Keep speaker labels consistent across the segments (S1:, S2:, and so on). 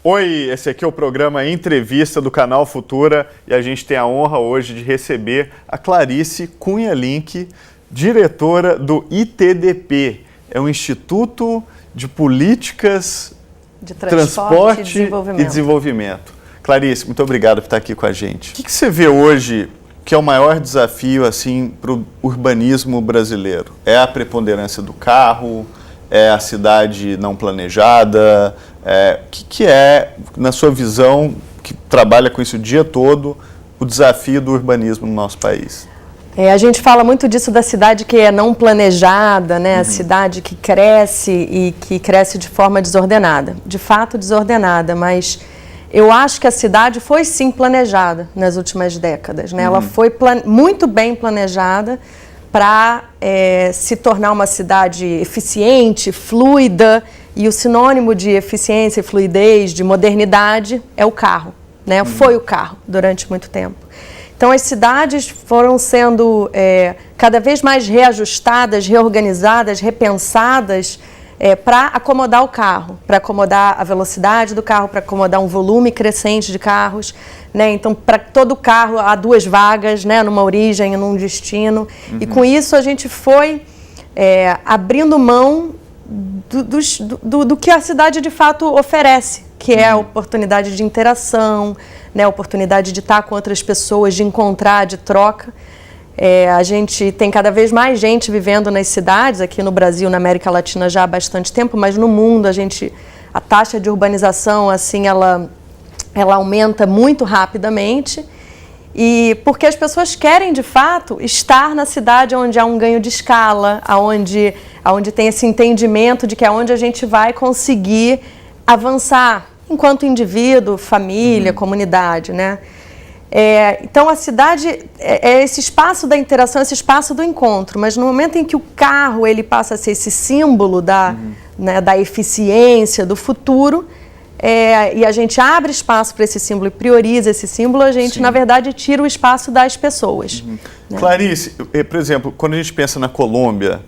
S1: Oi, esse aqui é o programa Entrevista do Canal Futura e a gente tem a honra hoje de receber a Clarice Cunha Link, diretora do ITDP, é um Instituto de Políticas de Transporte e Desenvolvimento. Clarice, muito obrigado por estar aqui com a gente. O que você vê hoje que é o maior desafio assim, para o urbanismo brasileiro? É a preponderância do carro? É a cidade não planejada? O que é, na sua visão, que trabalha com isso o dia todo, o desafio do urbanismo no nosso país?
S2: A gente fala muito disso da cidade que é não planejada, né? A cidade que cresce e que cresce de forma desordenada. De fato, desordenada, mas eu acho que a cidade foi sim planejada nas últimas décadas, né? Ela foi muito bem planejada para se tornar uma cidade eficiente, fluida, e o sinônimo de eficiência, fluidez, de modernidade é o carro, né? Foi o carro durante muito tempo. Então as cidades foram sendo cada vez mais reajustadas, reorganizadas, repensadas para acomodar o carro, para acomodar a velocidade do carro, para acomodar um volume crescente de carros, né? Então, para todo carro há duas vagas, né? Numa origem e num destino. E com isso a gente foi abrindo mão do que a cidade de fato oferece, que é a oportunidade de interação, né? A oportunidade de estar com outras pessoas, de encontrar, de troca. A gente tem cada vez mais gente vivendo nas cidades, aqui no Brasil, na América Latina já há bastante tempo, mas no mundo a taxa de urbanização assim, ela aumenta muito rapidamente, e porque as pessoas querem de fato estar na cidade onde há um ganho de escala, onde tem esse entendimento de que é onde a gente vai conseguir avançar enquanto indivíduo, família, comunidade, né? Então a cidade é esse espaço da interação, esse espaço do encontro, mas no momento em que o carro ele passa a ser esse símbolo né, da eficiência, do futuro, e a gente abre espaço para esse símbolo e prioriza esse símbolo, a gente, na verdade, tira o espaço das pessoas. Né?
S1: Clarice, por exemplo, quando a gente pensa na Colômbia,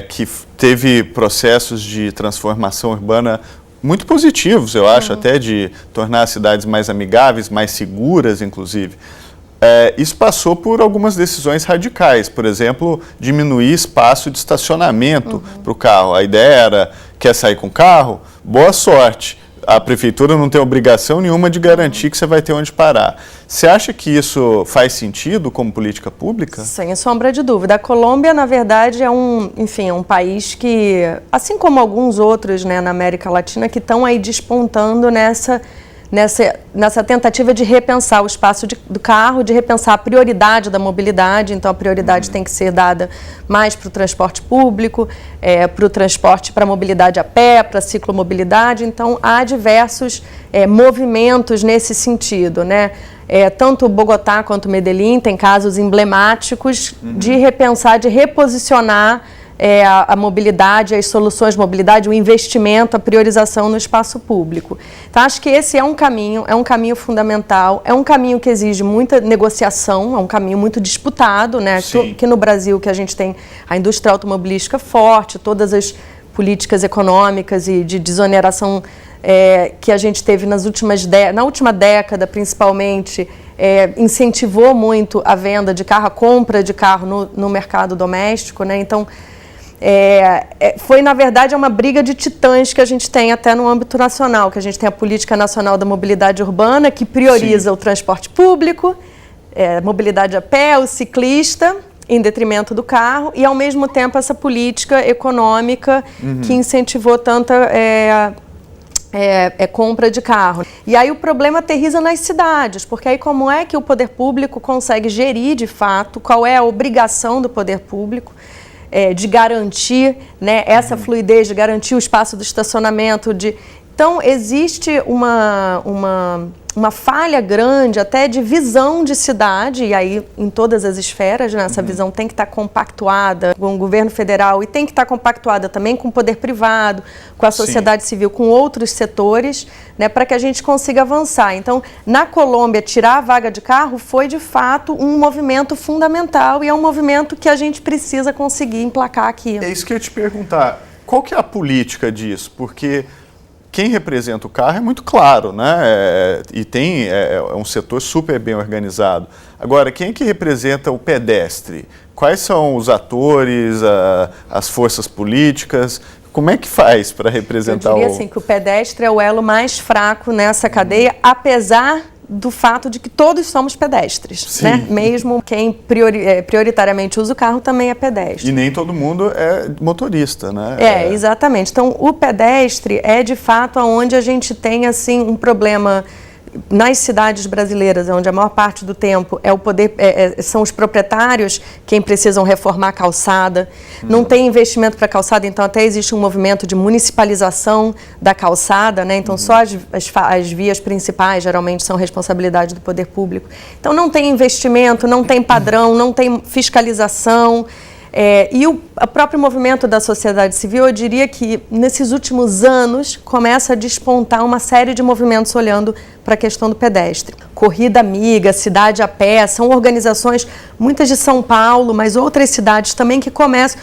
S1: que teve processos de transformação urbana muito positivos, eu acho, até de tornar as cidades mais amigáveis, mais seguras, inclusive. Isso passou por algumas decisões radicais, por exemplo, diminuir espaço de estacionamento para o carro. A ideia era, quer sair com o carro? Boa sorte. A prefeitura não tem obrigação nenhuma de garantir que você vai ter onde parar. Você acha que isso faz sentido como política pública?
S2: Sem sombra de dúvida. A Colômbia, na verdade, é um país que, assim como alguns outros, né, na América Latina, que estão aí despontando nessa tentativa de repensar o espaço do carro, de repensar a prioridade da mobilidade. Então, a prioridade tem que ser dada mais para o transporte público, para o transporte, para a mobilidade a pé, para a ciclomobilidade. Então, há diversos movimentos nesse sentido, né? Tanto Bogotá quanto Medellín tem casos emblemáticos de repensar, de reposicionar a mobilidade, as soluções de mobilidade, o investimento, a priorização no espaço público. Então, acho que esse é um caminho fundamental, é um caminho que exige muita negociação, é um caminho muito disputado, né? Aqui no Brasil, que a gente tem a indústria automobilística forte, todas as políticas econômicas e de desoneração que a gente teve na última década, principalmente, incentivou muito a venda de carro, a compra de carro no mercado doméstico, né? Então, foi, na verdade, uma briga de titãs que a gente tem até no âmbito nacional, que a gente tem a Política Nacional da Mobilidade Urbana, que prioriza o transporte público, mobilidade a pé, o ciclista, em detrimento do carro, e, ao mesmo tempo, essa política econômica que incentivou tanta compra de carro. E aí o problema aterriza nas cidades, porque aí como é que o poder público consegue gerir, de fato, qual é a obrigação do poder público de garantir, né, essa fluidez, de garantir o espaço do estacionamento. Então, existe uma falha grande até de visão de cidade, e aí em todas as esferas, né, essa visão tem que estar compactuada com o governo federal e tem que estar compactuada também com o poder privado, com a sociedade civil, com outros setores, né, para que a gente consiga avançar. Então, na Colômbia, tirar a vaga de carro foi, de fato, um movimento fundamental e é um movimento que a gente precisa conseguir emplacar aqui.
S1: É isso que eu ia te perguntar. Qual que é a política disso? Porque quem representa o carro é muito claro, né? E é um setor super bem organizado. Agora, quem é que representa o pedestre? Quais são os atores, as forças políticas? Como é que faz para representar
S2: Eu diria assim, que o pedestre é o elo mais fraco nessa cadeia, apesar do fato de que todos somos pedestres, né? Mesmo quem prioritariamente usa o carro também é pedestre.
S1: E nem todo mundo é motorista, né?
S2: Exatamente. Então, o pedestre é, de fato, onde a gente tem, assim, um problema nas cidades brasileiras, onde a maior parte do tempo é o poder, são os proprietários quem precisam reformar a calçada. Não tem investimento para calçada, então até existe um movimento de municipalização da calçada, né? Então só as vias principais geralmente são responsabilidade do poder público. Então não tem investimento, não tem padrão, não tem fiscalização. E o próprio movimento da sociedade civil, eu diria que nesses últimos anos começa a despontar uma série de movimentos olhando para a questão do pedestre. Corrida Amiga, Cidade a Pé, são organizações, muitas de São Paulo, mas outras cidades também que começam,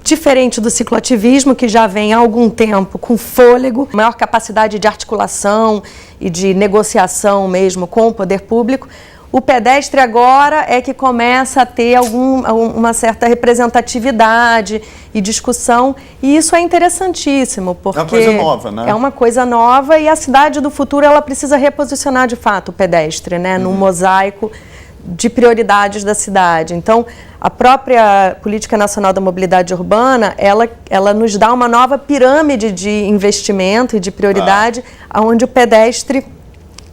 S2: diferente do cicloativismo, que já vem há algum tempo com fôlego, maior capacidade de articulação e de negociação mesmo com o poder público. O pedestre agora é que começa a ter uma certa representatividade e discussão, e isso é interessantíssimo, porque
S1: é uma coisa nova, né?
S2: É uma coisa nova e a cidade do futuro ela precisa reposicionar de fato o pedestre, né, num mosaico de prioridades da cidade. Então, a própria Política Nacional da Mobilidade Urbana, ela nos dá uma nova pirâmide de investimento e de prioridade, onde o pedestre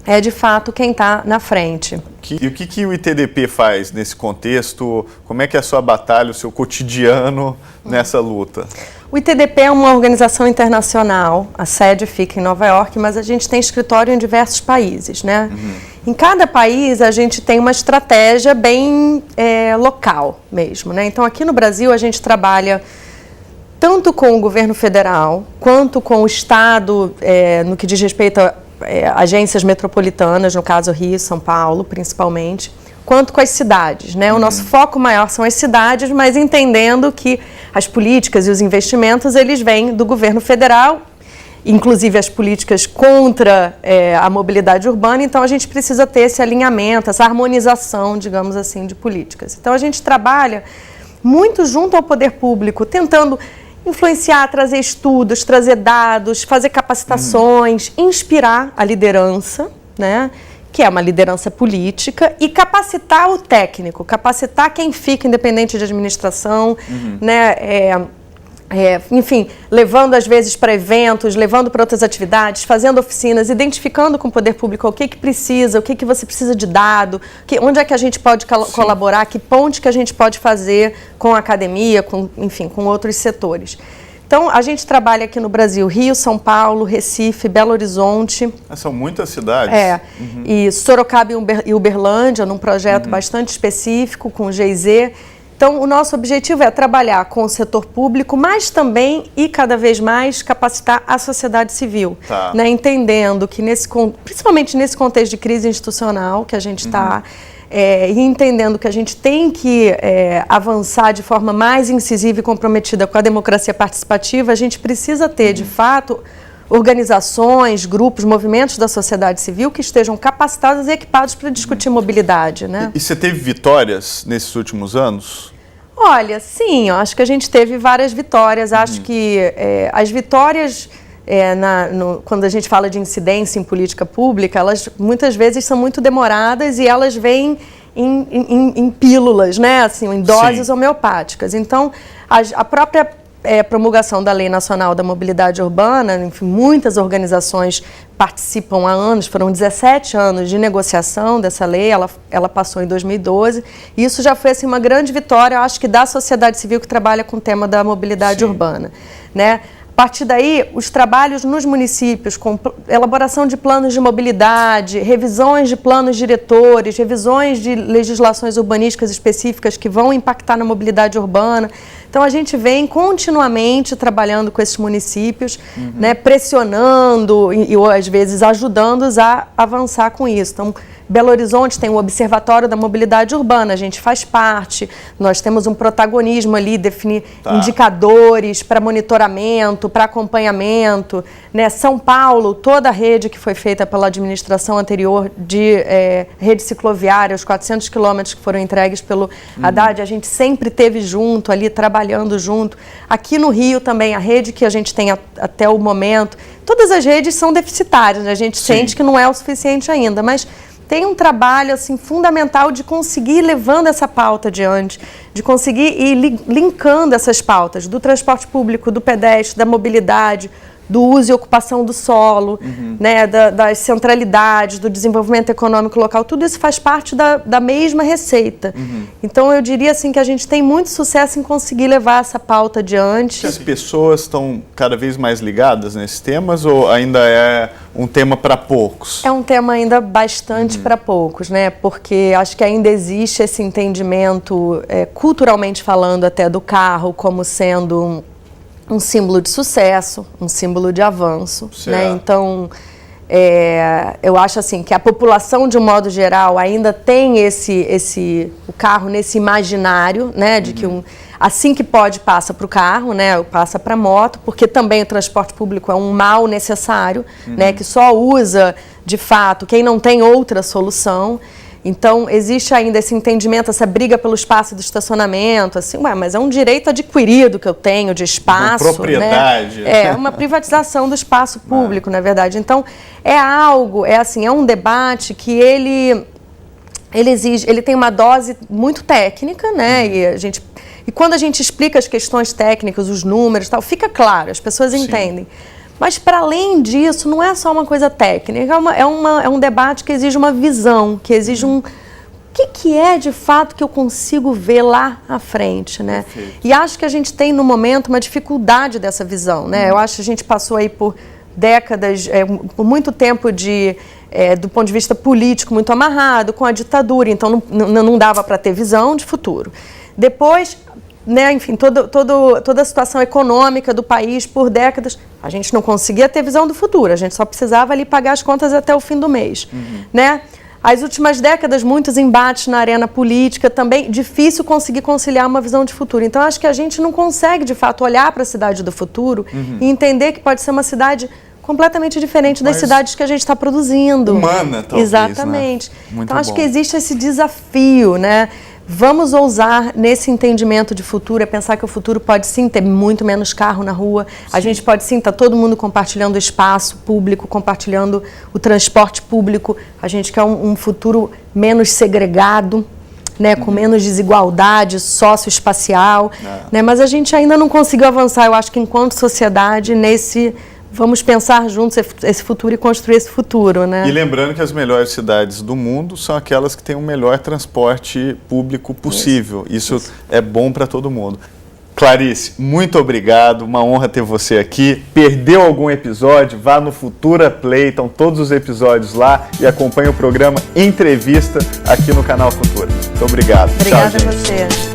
S2: é, de fato, quem está na frente.
S1: E o que o ITDP faz nesse contexto? Como é que é a sua batalha, o seu cotidiano nessa luta?
S2: O ITDP é uma organização internacional, a sede fica em Nova York, mas a gente tem escritório em diversos países, né? Em cada país a gente tem uma estratégia bem local mesmo, né? Então aqui no Brasil a gente trabalha tanto com o governo federal, quanto com o Estado, no que diz respeito a agências metropolitanas, no caso Rio e São Paulo, principalmente, quanto com as cidades, né? O nosso foco maior são as cidades, mas entendendo que as políticas e os investimentos, eles vêm do governo federal, inclusive as políticas contra a mobilidade urbana, então a gente precisa ter esse alinhamento, essa harmonização, digamos assim, de políticas. Então a gente trabalha muito junto ao poder público, tentando influenciar, trazer estudos, trazer dados, fazer capacitações, inspirar a liderança, né, que é uma liderança política, e capacitar o técnico, capacitar quem fica independente de administração, né, enfim, levando às vezes para eventos, levando para outras atividades, fazendo oficinas, identificando com o poder público o que precisa, o que você precisa de dado, onde é que a gente pode colaborar, que ponte que a gente pode fazer com a academia, enfim, com outros setores. Então, a gente trabalha aqui no Brasil, Rio, São Paulo, Recife, Belo Horizonte.
S1: São muitas cidades.
S2: E Sorocaba e Uberlândia, num projeto bastante específico com o GIZ. Então, o nosso objetivo é trabalhar com o setor público, mas também e cada vez mais capacitar a sociedade civil, né? Entendendo que, principalmente nesse contexto de crise institucional que a gente está, e entendendo que a gente tem que avançar de forma mais incisiva e comprometida com a democracia participativa, a gente precisa ter, de fato, organizações, grupos, movimentos da sociedade civil que estejam capacitados e equipados para discutir mobilidade, né?
S1: E você teve vitórias nesses últimos anos?
S2: Olha, sim, eu acho que a gente teve várias vitórias. Acho que as vitórias, quando a gente fala de incidência em política pública, elas muitas vezes são muito demoradas e elas vêm em pílulas, né? Assim, em doses homeopáticas. Então, a própria promulgação da Lei Nacional da Mobilidade Urbana, enfim, muitas organizações participam há anos, foram 17 anos de negociação dessa lei, ela passou em 2012, e isso já foi assim, uma grande vitória, eu acho que da sociedade civil que trabalha com o tema da mobilidade urbana, né? A partir daí, os trabalhos nos municípios, com elaboração de planos de mobilidade, revisões de planos diretores, revisões de legislações urbanísticas específicas que vão impactar na mobilidade urbana. Então, a gente vem continuamente trabalhando com esses municípios, né, pressionando e, às vezes, ajudando-os a avançar com isso. Então, Belo Horizonte tem o Observatório da Mobilidade Urbana, a gente faz parte, nós temos um protagonismo ali, definir indicadores para monitoramento, para acompanhamento, né? São Paulo, toda a rede que foi feita pela administração anterior de rede cicloviária, os 400 quilômetros que foram entregues pelo Haddad, a gente sempre teve junto ali, trabalhando junto. Aqui no Rio também, a rede que a gente tem até o momento, todas as redes são deficitárias, né? A gente sente que não é o suficiente ainda, mas tem um trabalho assim, fundamental de conseguir ir levando essa pauta adiante, de conseguir ir linkando essas pautas do transporte público, do pedestre, da mobilidade, do uso e ocupação do solo, né, das centralidades, do desenvolvimento econômico local, tudo isso faz parte da mesma receita. Então, eu diria assim que a gente tem muito sucesso em conseguir levar essa pauta adiante.
S1: As pessoas estão cada vez mais ligadas nesses temas ou ainda é um tema para poucos?
S2: É um tema ainda bastante para poucos, né? Porque acho que ainda existe esse entendimento, culturalmente falando, até do carro como sendo um símbolo de sucesso, um símbolo de avanço, né? Então, eu acho assim que a população, de um modo geral, ainda tem o carro nesse imaginário, né? De que assim que pode, passa para o carro, né? Passa para a moto, porque também o transporte público é um mal necessário, né? Que só usa, de fato, quem não tem outra solução. Então, existe ainda esse entendimento, essa briga pelo espaço do estacionamento, assim, mas é um direito adquirido que eu tenho de espaço,
S1: uma propriedade.
S2: Né? É uma privatização do espaço público, na verdade. Então, é um debate que ele tem uma dose muito técnica, né? E quando a gente explica as questões técnicas, os números, tal, fica claro, as pessoas entendem. Mas, para além disso, não é só uma coisa técnica, é um debate que exige uma visão, que exige o que é, de fato, que eu consigo ver lá à frente, né? E acho que a gente tem, no momento, uma dificuldade dessa visão, né? Eu acho que a gente passou aí por décadas, por muito tempo do ponto de vista político, muito amarrado, com a ditadura, então não dava para ter visão de futuro. Depois, né, enfim, toda a situação econômica do país por décadas, a gente não conseguia ter visão do futuro, a gente só precisava ali pagar as contas até o fim do mês, né? As últimas décadas, muitos embates na arena política, também difícil conseguir conciliar uma visão de futuro. Então, acho que a gente não consegue, de fato, olhar para a cidade do futuro e entender que pode ser uma cidade completamente diferente das cidades que a gente está produzindo.
S1: Humana, talvez.
S2: Exatamente.
S1: Né?
S2: Então, acho que existe esse desafio, né? Vamos ousar nesse entendimento de futuro, pensar que o futuro pode sim ter muito menos carro na rua, a gente pode sim estar todo mundo compartilhando o espaço público, compartilhando o transporte público, a gente quer um futuro menos segregado, né, com menos desigualdade socioespacial, né, mas a gente ainda não conseguiu avançar, eu acho que enquanto sociedade, vamos pensar juntos esse futuro e construir esse futuro, né?
S1: E lembrando que as melhores cidades do mundo são aquelas que têm o melhor transporte público possível. Isso é bom para todo mundo. Clarice, muito obrigado, uma honra ter você aqui. Perdeu algum episódio? Vá no Futura Play, estão todos os episódios lá e acompanhe o programa Entrevista aqui no canal Futura. Muito obrigado.
S2: Obrigada
S1: Tchau,
S2: a você.